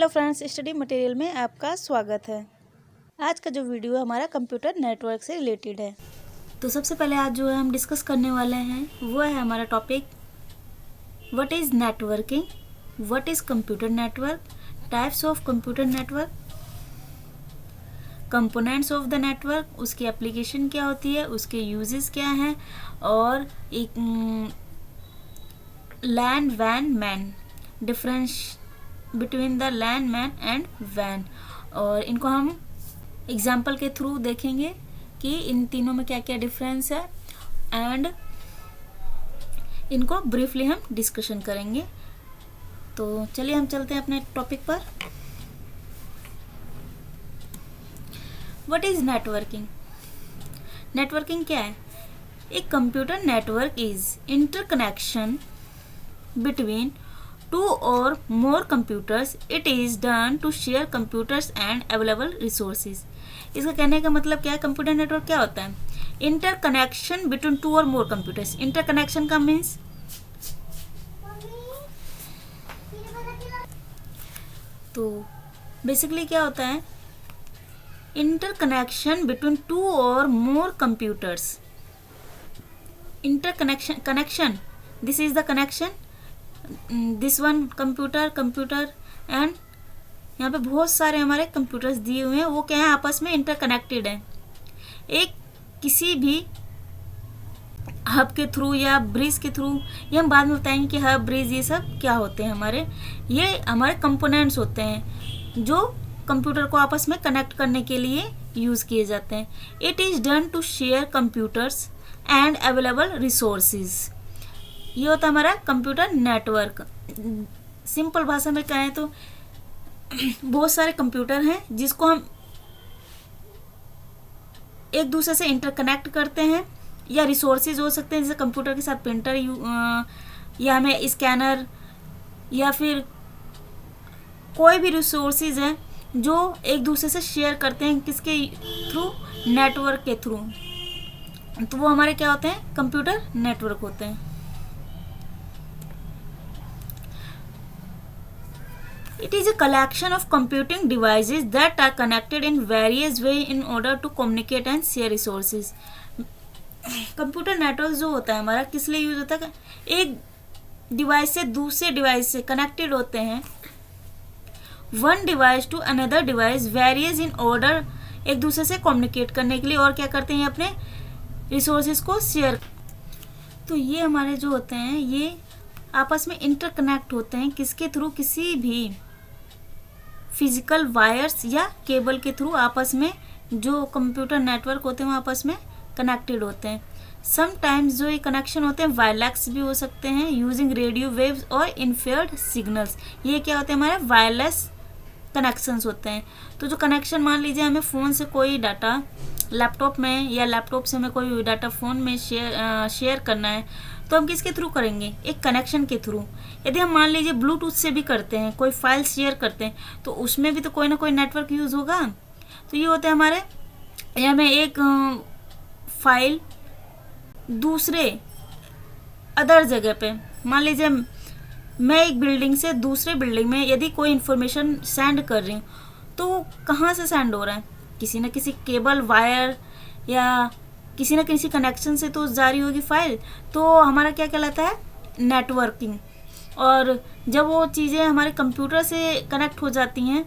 Hello friends, study material में आपका स्वागत है। आज का जो वीडियो हमारा कंप्यूटर नेटवर्क से रिलेटेड है। तो सबसे पहले आज जो है हम डिस्कस करने वाले हैं वो है हमारा topic what is networking, what is computer network, types of computer network, components of the network, उसकी एप्लीकेशन क्या होती है, उसके यूजेस क्या हैं, और एक लैन van man, difference between the LAN man and when. और इनको हम एग्जाम्पल के थ्रू देखेंगे कि इन तीनों में क्या क्या डिफरेंस है, एंड इनको ब्रीफली हम डिस्कशन करेंगे। तो चलिए हम चलते हैं अपने टॉपिक पर। What is networking? नेटवर्किंग क्या है? एक computer network is interconnection between two or more computers. It is done to share computers and available resources. इसका कहने का मतलब क्या है? कंप्यूटर नेटवर्क क्या होता है? इंटरकनेक्शन बिटवीन टू और मोर कंप्यूटर्स। इंटरकनेक्शन का मीन्स तो बेसिकली क्या होता है? इंटरकनेक्शन बिटवीन टू और more computers. Interconnection this is the connection, this one computer and यहाँ पे बहुत सारे हमारे कंप्यूटर्स दिए हुए हैं, वो क्या है? आपस में इंटरकनेक्टेड है। एक किसी भी हब के थ्रू या ब्रिज के थ्रू, ये हम बाद में बताएंगे कि हब ब्रिज ये सब क्या होते हैं। ये हमारे कंपोनेंट्स होते हैं जो कंप्यूटर को आपस में कनेक्ट करने के लिए यूज़ किए जाते हैं। It is done to share computers and available resources. ये होता है हमारा कंप्यूटर नेटवर्क। सिंपल भाषा में कहें तो बहुत सारे कंप्यूटर हैं जिसको हम एक दूसरे से इंटरकनेक्ट करते हैं, या रिसोर्सेज हो सकते हैं जैसे कंप्यूटर के साथ प्रिंटर या हमें स्कैनर, या फिर कोई भी रिसोर्सेज हैं जो एक दूसरे से शेयर करते हैं। किसके थ्रू? नेटवर्क के थ्रू। तो वो हमारे क्या होते हैं? कंप्यूटर नेटवर्क होते हैं। It is a collection of computing devices that are connected in various ways in order to communicate and share resources. Computer network जो होता है हमारा किस लिए यूज होता है? एक डिवाइस से दूसरे डिवाइस से कनेक्टेड होते हैं। One device to another device various in order, एक दूसरे से कम्युनिकेट करने के लिए, और क्या करते हैं? अपने रिसोर्सेज को शेयर। तो ये हमारे जो होते हैं ये आपस में इंटरकनेक्ट होते हैं। किसके थ्रू? किसी भी फिजिकल वायर्स या केबल के थ्रू आपस में जो कंप्यूटर नेटवर्क होते हैं वो आपस में कनेक्टेड होते हैं। समटाइम्स जो ये कनेक्शन होते हैं वायरलेस भी हो सकते हैं, यूजिंग रेडियो वेव्स और इनफेयर्ड सिग्नल्स। ये क्या होते हैं? हमारे वायरलेस कनेक्शंस होते हैं। तो जो कनेक्शन, मान लीजिए हमें फ़ोन से कोई डाटा लैपटॉप में, या लैपटॉप से हमें कोई डाटा फ़ोन में शेयर करना है, तो हम किसके थ्रू करेंगे? एक कनेक्शन के थ्रू। यदि हम मान लीजिए ब्लूटूथ से भी करते हैं, कोई फाइल शेयर करते हैं, तो उसमें भी तो कोई ना कोई नेटवर्क यूज़ होगा। तो ये होते हैं हमारे, या हमें एक फाइल दूसरे अदर जगह पे, मान लीजिए मैं एक बिल्डिंग से दूसरे बिल्डिंग में यदि कोई इन्फॉर्मेशन सेंड कर रही हूँ, तो कहाँ से सेंड हो रहा है? किसी न किसी केबल, वायर या किसी न किसी कनेक्शन से तो जारी होगी फाइल। तो हमारा क्या कहलाता है? नेटवर्किंग। और जब वो चीज़ें हमारे कंप्यूटर से कनेक्ट हो जाती हैं,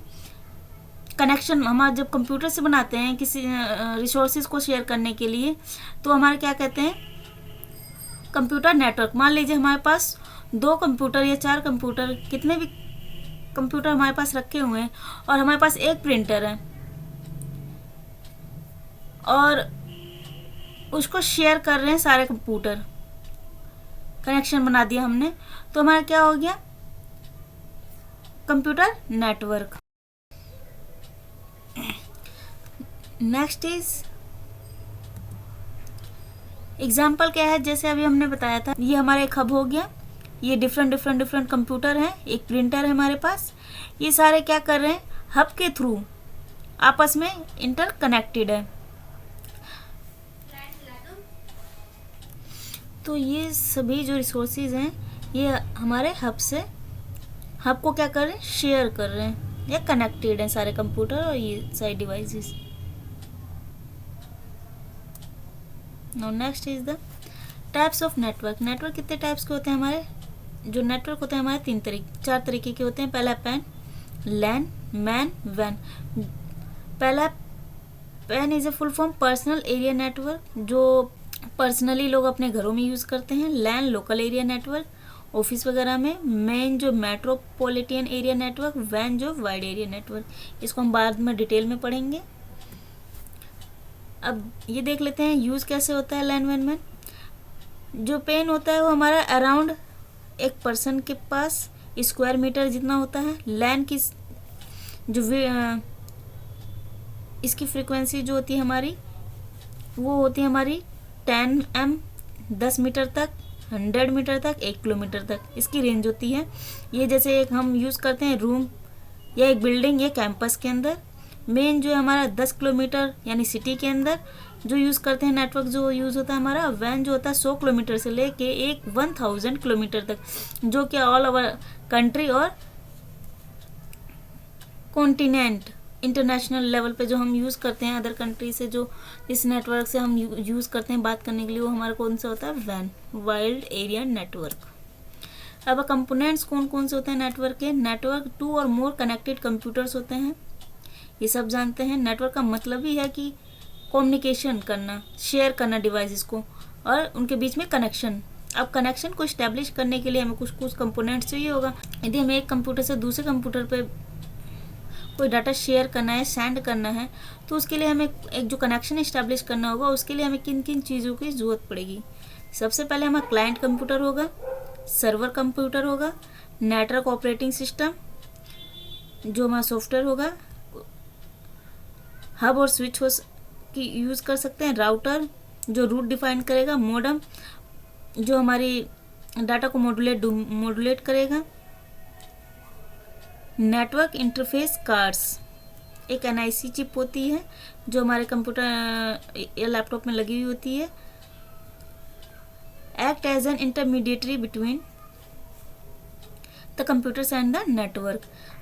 कनेक्शन हमारा जब कंप्यूटर से बनाते हैं किसी रिसोर्सेज को शेयर करने के लिए, तो हमारे क्या कहते हैं? Computer network. मान लीजिए हमारे पास 2 कंप्यूटर या 4 कंप्यूटर, कितने भी कंप्यूटर हमारे पास रखे हुए हैं, और हमारे पास एक प्रिंटर है और उसको शेयर कर रहे हैं सारे कंप्यूटर, कनेक्शन बना दिया हमने, तो हमारा क्या हो गया? Computer network. Next is example क्या है? जैसे अभी हमने बताया था, ये हमारा एक हब हो गया, ये डिफरेंट कंप्यूटर हैं, एक प्रिंटर है हमारे पास। ये सारे क्या कर रहे हैं? हब के थ्रू आपस में इंटरकनेक्टेड है। तो ये सभी जो रिसोर्सेज हैं ये हमारे हब को क्या कर रहे हैं? शेयर कर रहे हैं। या कनेक्टेड हैं सारे कंप्यूटर और ये सारे devices. Now next is the types of network. Network कितने टाइप्स के होते हैं हमारे? जो नेटवर्क होते हैं हमारे चार तरीके के होते हैं। पहला पैन, लैन, मैन, वैन। पहला pan is a full form personal area network, जो पर्सनली लोग अपने घरों में यूज़ करते हैं। लैन लोकल एरिया नेटवर्क ऑफिस वगैरह में। मैन जो मेट्रोपॉलिटन एरिया नेटवर्क। वैन जो वाइड एरिया नेटवर्क। इसको हम बाद में डिटेल में पढ़ेंगे। अब ये देख लेते हैं यूज़ कैसे होता है लैन, वैन, मैन। जो पेन होता है वो हमारा अराउंड एक पर्सन के पास स्क्वायर मीटर जितना होता है। लैन की जो इसकी फ्रीक्वेंसी जो होती है हमारी, वो होती है हमारी 10 10 मीटर तक, 100 मीटर तक, 1 किलोमीटर तक इसकी रेंज होती है। ये जैसे एक हम यूज़ करते हैं रूम या एक बिल्डिंग या कैंपस के अंदर। मेन जो है हमारा 10 किलोमीटर यानी सिटी के अंदर जो यूज़ करते हैं नेटवर्क जो यूज़ होता है हमारा। वैन जो होता है 100 किलोमीटर से लेके 1000 किलोमीटर तक, जो कि ऑल ओवर कंट्री और कॉन्टिनेंट इंटरनेशनल लेवल पे जो हम यूज़ करते हैं अदर कंट्री से, जो इस नेटवर्क से हम यूज़ करते हैं बात करने के लिए, वो हमारा कौन सा होता है? वैन, वाइड एरिया नेटवर्क। अब कंपोनेंट्स कौन कौन से होते हैं नेटवर्क के? नेटवर्क 2 और मोर कनेक्टेड कंप्यूटर्स होते हैं, ये सब जानते हैं। नेटवर्क का मतलब ही है कि कम्युनिकेशन करना, शेयर करना डिवाइसेस को और उनके बीच में कनेक्शन। अब कनेक्शन को इस्टेब्लिश करने के लिए हमें कुछ कंपोनेंट्स चाहिए होगा। यदि हमें एक कंप्यूटर से दूसरे कंप्यूटर पे कोई डाटा शेयर करना है, सेंड करना है, तो उसके लिए हमें एक जो कनेक्शन इस्टेब्लिश करना होगा, उसके लिए हमें किन किन चीज़ों की ज़रूरत पड़ेगी? सबसे पहले हमारा क्लाइंट कंप्यूटर होगा, सर्वर कंप्यूटर होगा, नेटवर्क ऑपरेटिंग सिस्टम जो हमारा सॉफ्टवेयर होगा, हब और स्विच की यूज़ कर सकते हैं, राउटर जो रूट डिफाइन करेगा, मॉडेम जो हमारी डाटा को मॉड्यूलेट करेगा, नेटवर्क इंटरफेस कार्ड्स एक NIC चिप होती है जो हमारे कंप्यूटर या लैपटॉप में लगी हुई होती है, act as an intermediary between the computers and the network.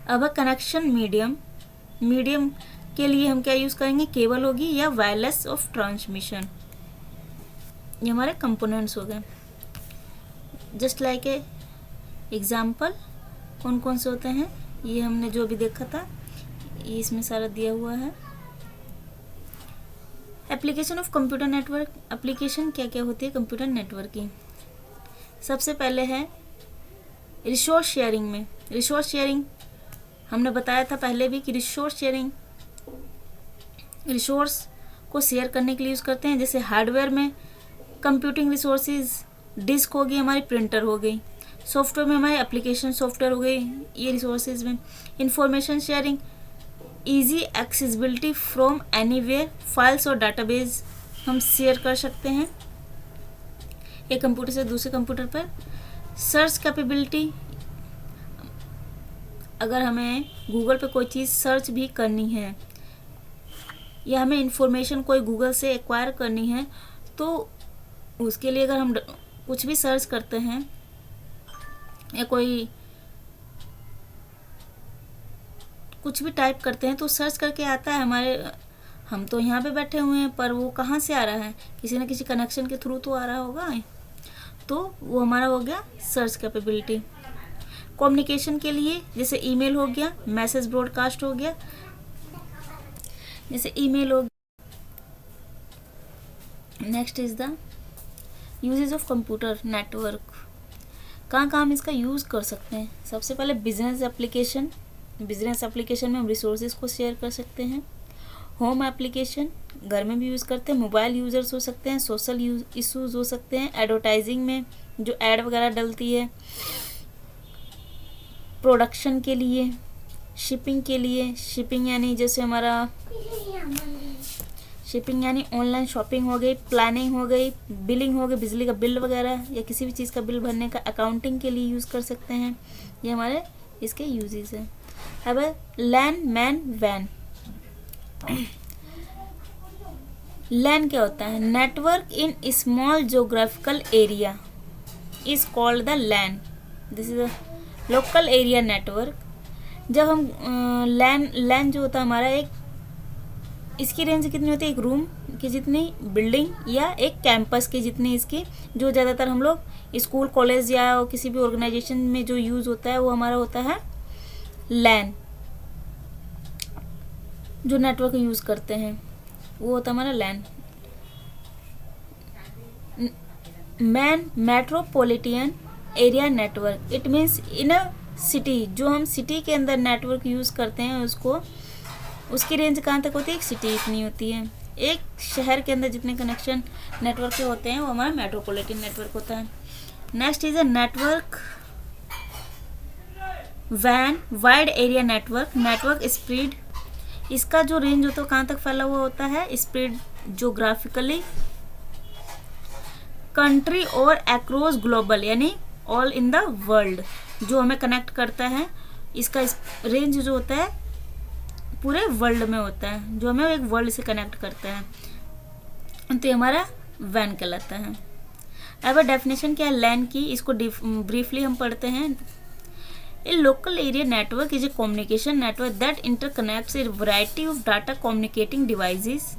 अब कनेक्शन मीडियम के लिए हम क्या यूज़ करेंगे? केबल होगी या वायरलेस ऑफ ट्रांसमिशन। ये हमारे कंपोनेंट्स हो गए। जस्ट लाइक ए एग्जाम्पल कौन कौन से होते हैं, ये हमने जो भी देखा था ये इसमें सारा दिया हुआ है। Application of computer network. Application क्या क्या होती है कंप्यूटर नेटवर्क की? सबसे पहले है रिसोर्स शेयरिंग में। रिसोर्स शेयरिंग हमने बताया था पहले भी कि रिसोर्स शेयरिंग रिसोर्स को शेयर करने के लिए यूज़ करते हैं। जैसे हार्डवेयर में कंप्यूटिंग रिसोर्सेज, डिस्क होगी हमारी, प्रिंटर हो गई। सॉफ्टवेयर में हमारी एप्लीकेशन सॉफ्टवेयर हो गई, ये रिसोर्सेज में। Information sharing, easy accessibility from anywhere, files और डाटाबेस हम शेयर कर सकते हैं एक कंप्यूटर से दूसरे कंप्यूटर पर। सर्च कैपेबिलिटी, अगर हमें गूगल पे कोई चीज़ सर्च भी करनी है या हमें इंफॉर्मेशन कोई गूगल से एक्वायर करनी है, तो उसके लिए अगर हम कुछ भी सर्च करते हैं या कोई कुछ भी टाइप करते हैं तो सर्च करके आता है हमारे, हम तो यहाँ पे बैठे हुए हैं पर वो कहाँ से आ रहा है? किसी न किसी कनेक्शन के थ्रू तो आ रहा होगा, तो वो हमारा हो गया सर्च कैपेबिलिटी। कम्युनिकेशन के लिए जैसे ईमेल हो गया, मैसेज ब्रॉडकास्ट हो गया, जैसे ईमेल हो गया। Next is the usages of computer network. कहाँ कहाँ हम इसका यूज़ कर सकते हैं? सबसे पहले बिजनेस एप्लीकेशन। बिजनेस एप्लीकेशन में हम रिसोर्सेज को शेयर कर सकते हैं। होम एप्लीकेशन घर में भी यूज़ करते हैं, मोबाइल यूज़र्स हो सकते हैं, सोशल इश्यूज हो सकते हैं, एडवर्टाइजिंग में जो एड वगैरह डलती है, प्रोडक्शन के लिए, शिपिंग के लिए। शिपिंग यानी जैसे हमारा शिपिंग यानी ऑनलाइन शॉपिंग हो गई, प्लानिंग हो गई, बिलिंग हो गई, बिजली का बिल वगैरह या किसी भी चीज़ का बिल भरने का, अकाउंटिंग के लिए यूज़ कर सकते हैं। ये हमारे इसके यूजेस हैं। अब लैन, मैन, वैन। लैन क्या होता है? Network in small geographical area is called the LAN. This is a local area network जब हम लैन जो होता है हमारा, एक इसकी रेंज कितनी होती है, एक रूम की जितनी, बिल्डिंग या एक कैंपस की जितनी इसकी, जो ज़्यादातर हम लोग स्कूल कॉलेज या किसी भी ऑर्गेनाइजेशन में जो यूज़ होता है वो हमारा होता है लैन। जो नेटवर्क यूज़ करते हैं वो होता है हमारा LAN. Metropolitan area network, it means in a city, जो हम सिटी के अंदर नेटवर्क यूज़ करते हैं उसकी रेंज कहाँ तक होती है, एक सिटी इतनी होती है। एक शहर के अंदर जितने कनेक्शन नेटवर्क के होते हैं वो हमारा मेट्रोपॉलिटन नेटवर्क होता है। नेक्स्ट इज अ नेटवर्क वैन वाइड एरिया नेटवर्क स्प्रेड, इसका जो रेंज होता है कहाँ तक फैला हुआ होता है, स्प्रेड जोग्राफिकली कंट्री और अक्रॉस ग्लोबल, यानी ऑल इन द वर्ल्ड, जो हमें कनेक्ट करता है। इसका रेंज जो होता है पूरे वर्ल्ड में होता है, जो हमें एक वर्ल्ड से कनेक्ट करता है, तो ये हमारा वैन कहलाता है। अब डेफिनेशन क्या है लैन की, इसको ब्रीफली हम पढ़ते हैं। ए local area network is a communication network that interconnects A variety of data communicating devices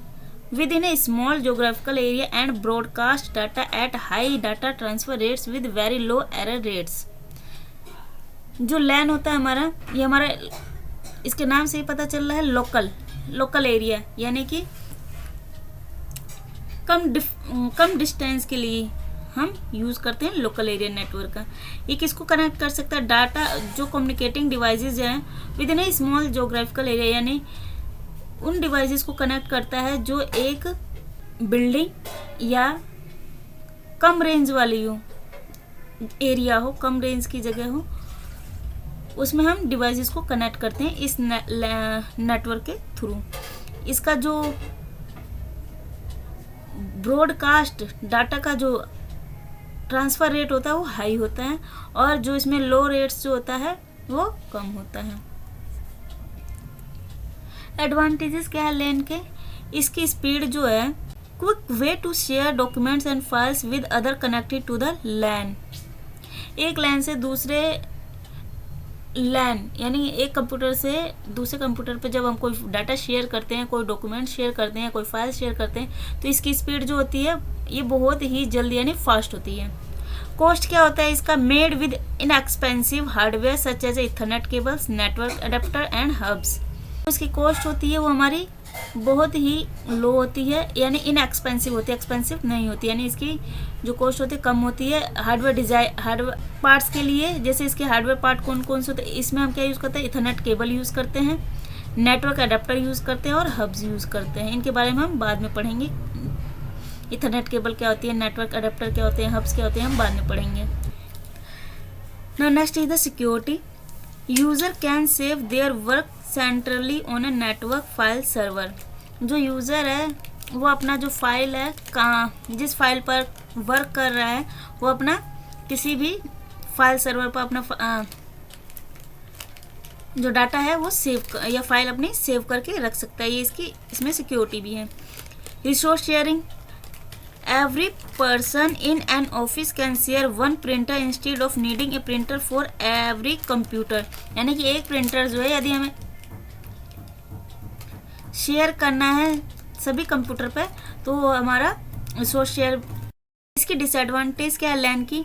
within a small geographical area and broadcast data at high data transfer rates with very low error rates। जो लैन होता है हमारा, ये हमारा इसके नाम से ही पता चल रहा है लोकल एरिया, यानी कि कम डिस्टेंस के लिए हम यूज़ करते हैं लोकल एरिया नेटवर्क का। ये किसको कनेक्ट कर सकता है, डाटा जो कम्युनिकेटिंग डिवाइसेस हैं with in A small geographical area, यानी उन डिवाइसेस को कनेक्ट करता है जो एक बिल्डिंग या कम रेंज वाली हो, एरिया हो, कम रेंज की जगह हो, उसमें हम डिवाइसेस को कनेक्ट करते हैं इस नेटवर्क के थ्रू। इसका जो ब्रॉडकास्ट डाटा का जो ट्रांसफ़र रेट होता है वो हाई होता है, और जो इसमें लो रेट्स जो होता है वो कम होता है। एडवांटेजेस क्या है लैन के, इसकी स्पीड जो है, quick way to share documents and files with other connected to the LAN. एक लैन से दूसरे लैन, यानी एक कंप्यूटर से दूसरे कंप्यूटर पे जब हम कोई डाटा शेयर करते हैं, कोई डॉक्यूमेंट शेयर करते हैं, कोई फाइल शेयर करते हैं, तो इसकी स्पीड जो होती है ये बहुत ही जल्दी यानी फास्ट होती है। कॉस्ट क्या होता है इसका, made with inexpensive hardware such as Ethernet cables, network adapter and hubs. उसकी कॉस्ट होती है वो हमारी बहुत ही लो होती है, यानी इनएक्सपेंसिव होती है, एक्सपेंसिव नहीं होती, यानी इसकी जो कॉस्ट होती है कम होती है। हार्डवेयर पार्ट्स के लिए, जैसे इसके हार्डवेयर पार्ट कौन कौन से होते हैं, इसमें हम क्या यूज़ करते हैं, इथरनेट केबल यूज़ करते हैं, नेटवर्क अडेप्टर यूज़ करते हैं और हब्स यूज़ करते हैं। इनके बारे में हम बाद में पढ़ेंगे, इथरनेट केबल क्या होती है, नेटवर्क अडेप्टर क्या होते हैं, हब्स क्या होते हैं, हम बाद में पढ़ेंगे। Now next is the security. User can save their work centrally on a network file server. जो यूज़र है वो अपना जो फाइल है, कहाँ जिस फाइल पर वर्क कर रहा है, वो अपना किसी भी फाइल सर्वर पर अपना जो डाटा है वो सेव या फाइल अपनी सेव करके रख सकता है। ये इसमें सिक्योरिटी भी है। Resource sharing, every person in an office can share one printer instead of needing a printer for every computer, यानी कि एक प्रिंटर जो है यदि हमें शेयर करना है सभी कंप्यूटर पे तो हमारा रिसोर्स शेयर। इसकी डिसएडवांटेज क्या है लैन की,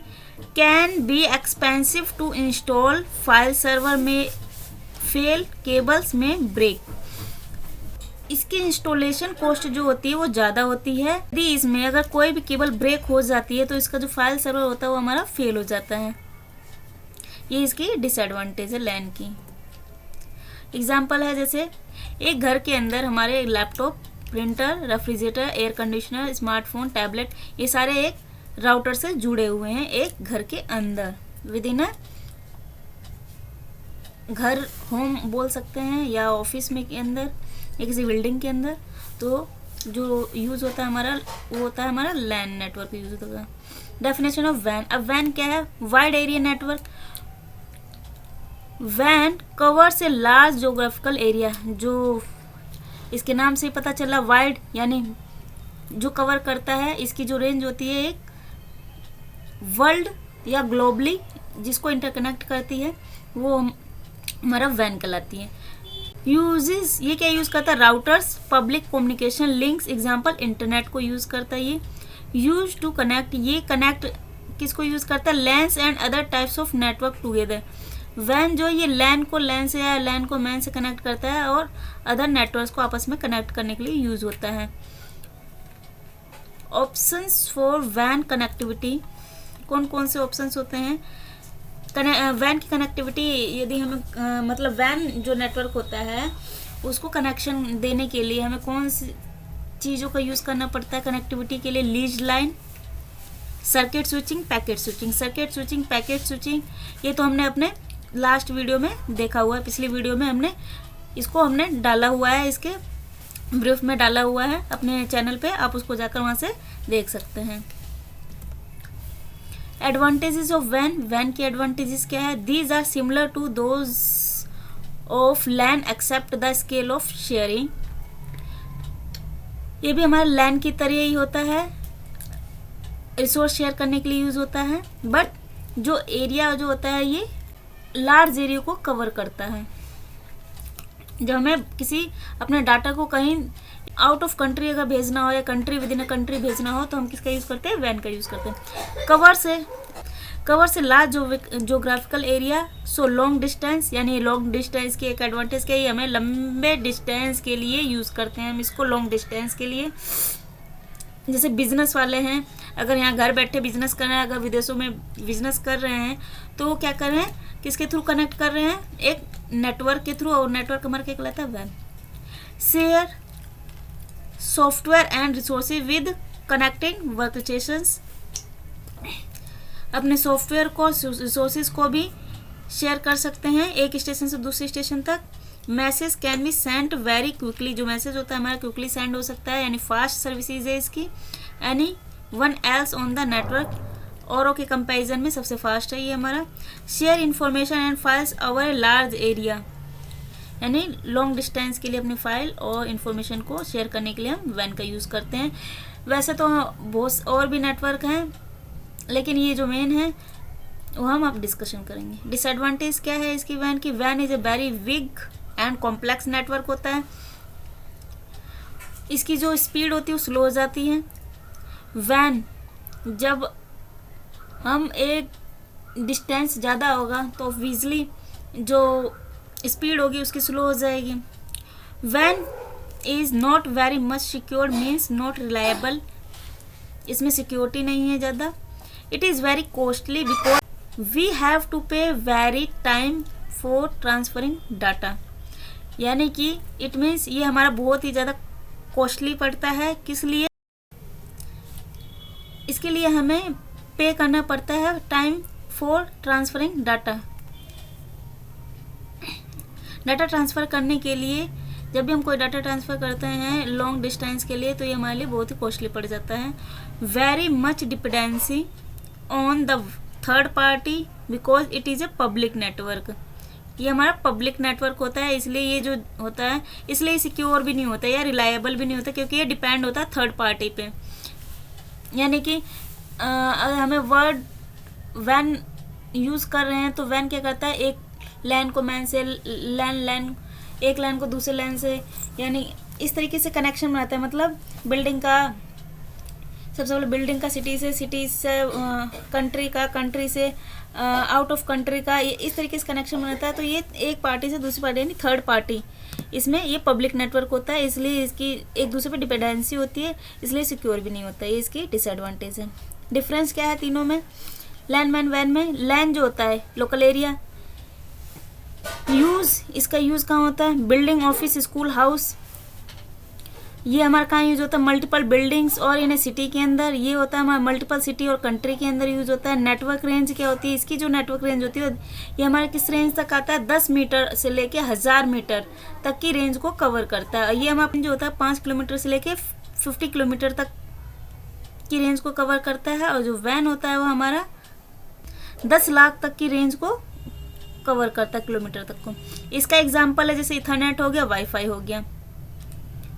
can be expensive to install, file server में फेल, केबल्स में ब्रेक। इसकी इंस्टॉलेशन कॉस्ट जो होती है वो ज़्यादा होती है। यदि इसमें अगर कोई भी केबल ब्रेक हो जाती है तो इसका जो फाइल सर्वर होता है वो हमारा फेल हो जाता है। ये इसकी डिसएडवांटेज है लैन की। एग्जाम्पल है, जैसे एक घर के अंदर हमारे laptop, printer, refrigerator, air conditioner, smartphone, tablet, ये सारे एक राउटर से जुड़े हुए हैं एक घर के अंदर, विद इन अ घर, होम बोल सकते हैं, या ऑफिस में के अंदर या किसी बिल्डिंग के अंदर। तो जो यूज़ होता है हमारा वो होता है हमारा लैन नेटवर्क यूज़ होता है। डेफिनेशन ऑफ वैन। अब वैन क्या है, वाइड एरिया नेटवर्क। वैन covers a large geographical area, जो इसके नाम से पता चला वाइड, यानी जो कवर करता है। इसकी जो रेंज होती है एक वर्ल्ड या ग्लोबली जिसको इंटरकनेक्ट करती है वो हमारा वैन कहलाती है। यूजेस, ये क्या यूज़ करता है, routers, public communication links, example internet को यूज़ करता है ये। यूज टू कनेक्ट, ये कनेक्ट किसको यूज़ करता है, LANs and other types of network together. वैन जो ये लैन को लैन से या लैन को मैन से कनेक्ट करता है और अदर नेटवर्क्स को आपस में कनेक्ट करने के लिए यूज़ होता है। ऑप्शंस फॉर वैन कनेक्टिविटी, कौन कौन से ऑप्शंस होते हैं वैन की कनेक्टिविटी। यदि हमें मतलब वैन जो नेटवर्क होता है उसको कनेक्शन देने के लिए हमें कौन सी चीज़ों का यूज़ करना पड़ता है कनेक्टिविटी के लिए, lease line, circuit switching, packet switching. Circuit switching, packet switching, ये तो हमने अपने लास्ट वीडियो में देखा हुआ है, पिछली वीडियो में हमने डाला हुआ है, इसके ब्रीफ में डाला हुआ है अपने चैनल पे, आप उसको जाकर वहाँ से देख सकते हैं। एडवांटेजेस ऑफ वैन, वैन की एडवांटेजेस क्या है, these are similar to those of LAN accept the scale of sharing. ये भी हमारे लैन की तरह ही होता है, रिसोर्स शेयर करने के लिए यूज होता है, बट जो एरिया जो होता है ये लार्ज एरिया को कवर करता है। जब हमें किसी अपने डाटा को कहीं आउट ऑफ कंट्री अगर भेजना हो या country with in a country भेजना हो तो हम किसका यूज़ करते हैं, वैन का यूज़ करते हैं। कवर से large geographical area, so long distance, यानी लॉन्ग डिस्टेंस की एक एडवांटेज क्या है, हमें लंबे डिस्टेंस के लिए यूज़ करते हैं हम इसको, लॉन्ग डिस्टेंस के लिए। जैसे बिजनेस वाले हैं, अगर यहाँ घर बैठे बिजनेस कर रहे हैं, अगर विदेशों में बिजनेस कर रहे हैं तो वो क्या कर रहे हैं, किसके थ्रू कनेक्ट कर रहे हैं, एक नेटवर्क के थ्रू, और नेटवर्क हमारा क्या कहलाता है, वैन। Share software and resources with connecting workstations, अपने सॉफ्टवेयर को रिसोर्सेज को भी शेयर कर सकते हैं एक स्टेशन से दूसरे स्टेशन तक। Message can be send very quickly, जो मैसेज होता है हमारा क्विकली सेंड हो सकता है, यानी फास्ट सर्विसेज है इसकी। Any one else on the network, औरों के कंपैरिजन में सबसे फास्ट है ये हमारा। Share information and files over a large area, यानी लॉन्ग डिस्टेंस के लिए अपनी फाइल और इन्फॉर्मेशन को शेयर करने के लिए हम वैन का यूज़ करते हैं। वैसे तो बहुत और भी नेटवर्क हैं, लेकिन ये जो मेन है वो हम अब डिस्कशन करेंगे। डिसएडवांटेज क्या है इसकी वैन की, वैन is a very big and complex network होता है, इसकी जो स्पीड होती है वो स्लो हो जाती है। वैन जब हम एक डिस्टेंस ज़्यादा होगा तो ऑब्वियसली जो स्पीड होगी उसकी स्लो हो जाएगी। वैन is not very much secure, means not reliable, इसमें सिक्योरिटी नहीं है ज़्यादा। It is very costly because we have to pay very time for transferring data, यानी कि इट मीन्स ये हमारा बहुत ही ज़्यादा कॉस्टली पड़ता है। किस लिए, इसके लिए हमें पे करना पड़ता है time for transferring data. Data transfer करने के लिए जब भी हम कोई डाटा ट्रांसफ़र करते हैं लॉन्ग डिस्टेंस के लिए तो ये हमारे लिए बहुत ही कॉस्टली पड़ जाता है। Very much dependency on the third party because it is a public network, ये हमारा पब्लिक नेटवर्क होता है, इसलिए ये जो होता है इसलिए सिक्योर भी नहीं होता या रिलायबल भी नहीं होता, क्योंकि ये डिपेंड होता है थर्ड पार्टी पे। यानी कि अगर हमें वर्ड वैन यूज़ कर रहे हैं तो वैन क्या करता है, एक लैन को मैन से लैन एक लैन को दूसरे लैन से, यानी इस तरीके से कनेक्शन बनाता है। मतलब बिल्डिंग का, सबसे पहले बिल्डिंग का सिटी से कंट्री से आउट ऑफ कंट्री का, ये इस तरीके से कनेक्शन बनाता है। तो ये एक पार्टी से दूसरी पार्टी यानी थर्ड पार्टी, इसमें ये पब्लिक नेटवर्क होता है, इसलिए इसकी एक दूसरे पे डिपेंडेंसी होती है, इसलिए सिक्योर भी नहीं होता है, ये इसकी डिसएडवांटेज है। डिफरेंस क्या है तीनों में, लैन मैन वैन में, लैन जो होता है लोकल एरिया, यूज़ इसका यूज़ कहाँ होता है, बिल्डिंग, ऑफिस, स्कूल, हाउस, ये हमारा कहाँ यूज़ होता है, मल्टीपल बिल्डिंग्स और इन सिटी के अंदर, ये होता है हमारा मल्टीपल सिटी और कंट्री के अंदर यूज़ होता है। नेटवर्क रेंज क्या होती है, इसकी जो नेटवर्क रेंज होती है ये हमारे किस रेंज तक आता है, 10 मीटर से लेके 1000 मीटर तक की रेंज को कवर करता है। ये हमारा जो होता है 5 किलोमीटर से लेके 50 किलोमीटर तक की रेंज को कवर करता है, और जो वैन होता है वो हमारा 10 लाख तक की रेंज को कवर करता है, किलोमीटर तक को। इसका एग्जाम्पल है जैसे इथरनेट हो गया, वाईफाई हो गया।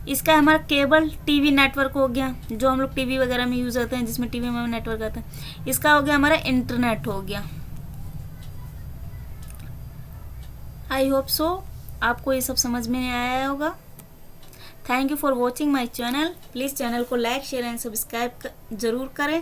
इसका हमारा केबल टीवी नेटवर्क हो गया, जो हम लोग टीवी वगैरह में यूज़ करते हैं, जिसमें टीवी में नेटवर्क आता है। इसका हो गया हमारा इंटरनेट हो गया। आई होप सो आपको ये सब समझ में आया होगा। Thank you for watching my channel. Please channel को लाइक शेयर एंड सब्सक्राइब ज़रूर करें